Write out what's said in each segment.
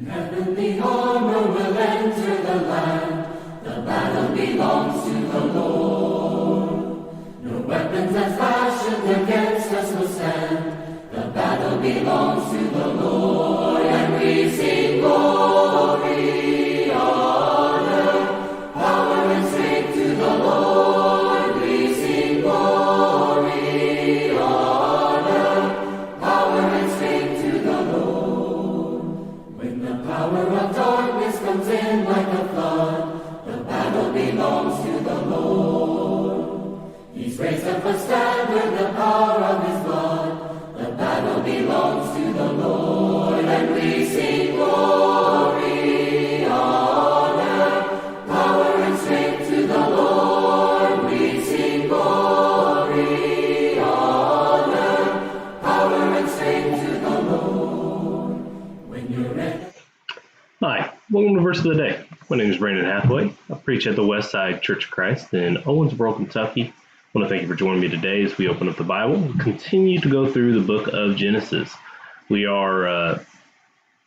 Heavenly armor will enter the land. The battle belongs to the Lord. No weapons that's fashioned against us will stand. The battle belongs to the Lord. And we sing glory, honor, power and strength to the Lord. We sing glory, honor, power and strength to the Lord. When the power of darkness comes in like a flood, the battle belongs to the Lord. He's raised up a standard, the power of his blood. The battle belongs to the Lord, and we sing glory, honor, power and strength to the Lord. We sing glory, honor, power and strength to the Lord. When you're ready. Hi, welcome to Verse of the Day. My name is Brandon Hathaway. I preach at the Westside Church of Christ in Owensboro, Kentucky. I want to thank you for joining me today as we open up the Bible and continue to go through the book of Genesis. We are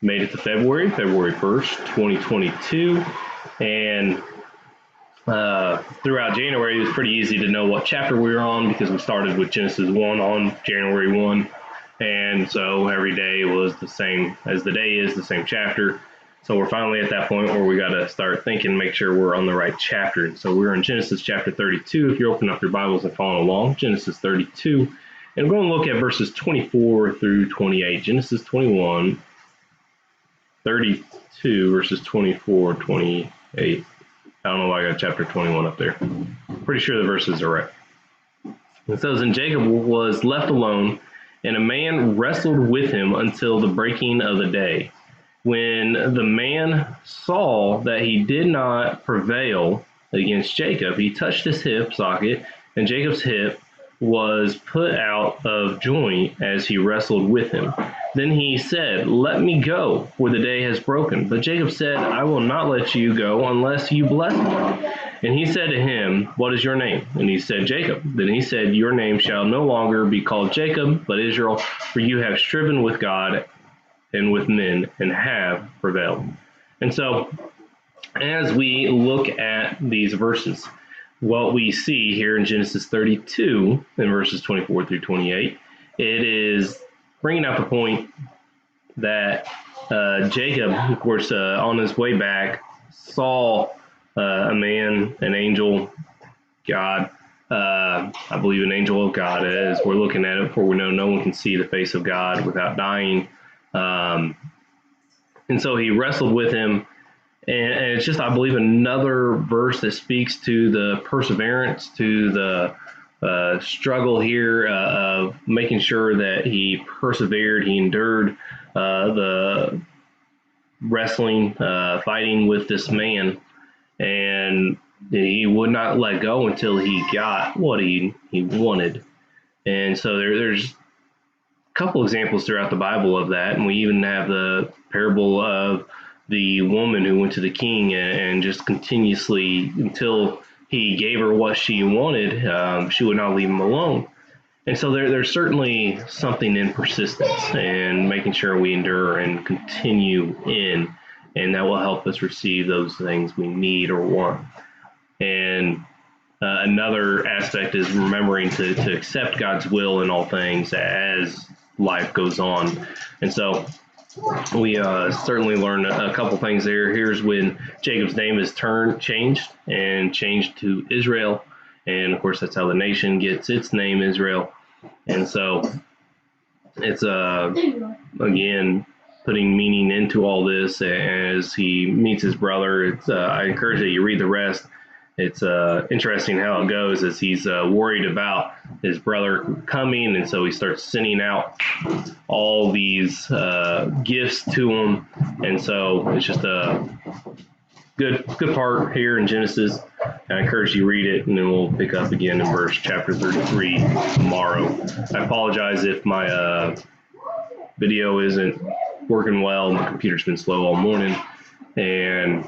made it to February 1st, 2022, and throughout January it was pretty easy to know what chapter we were on because we started with Genesis 1 on January 1, and so every day was the same as the day is, the same chapter. So we're finally at that point where we got to start thinking, make sure we're on the right chapter. So we're in Genesis chapter 32. If you open up your Bibles and following along, Genesis 32. And we're going to look at verses 24 through 28. Genesis 21, 32, verses 24, 28. I don't know why I got chapter 21 up there. Pretty sure the verses are right. It says, "And Jacob was left alone, and a man wrestled with him until the breaking of the day. When the man saw that he did not prevail against Jacob, he touched his hip socket, and Jacob's hip was put out of joint as he wrestled with him. Then he said, 'Let me go, for the day has broken.' But Jacob said, 'I will not let you go unless you bless me.' And he said to him, 'What is your name?' And he said, 'Jacob.' Then he said, 'Your name shall no longer be called Jacob, but Israel, for you have striven with God and with men and have prevailed.'" And so as we look at these verses, what we see here in Genesis 32 in verses 24 through 28, it is bringing out the point that Jacob, of course, on his way back, saw a man, an angel, God, I believe an angel of God, as we're looking at it, for we know no one can see the face of God without dying. And so he wrestled with him, and it's just, I believe, another verse that speaks to the perseverance, to the struggle here of making sure that he persevered, he endured the wrestling, fighting with this man, and he would not let go until he got what he wanted. And so there's couple examples throughout the Bible of that, and we even have the parable of the woman who went to the king and just continuously, until he gave her what she wanted, she would not leave him alone. And so there's certainly something in persistence and making sure we endure and continue in, and that will help us receive those things we need or want. And another aspect is remembering to accept God's will in all things as life goes on. And so we certainly learned a couple things there. Here's when Jacob's name is changed to Israel. And of course, that's how the nation gets its name, Israel. And so it's, again, putting meaning into all this as he meets his brother. It's I encourage that you read the rest. It's interesting how it goes as he's worried about his brother coming, and so he starts sending out all these gifts to him. And so it's just a good part here in Genesis. I encourage you to read it, and then we'll pick up again in chapter 33 tomorrow. I apologize if my video isn't working well. My computer's been slow all morning, and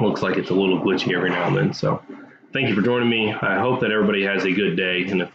looks like it's a little glitchy every now and then. So thank you for joining me. I hope that everybody has a good day, and if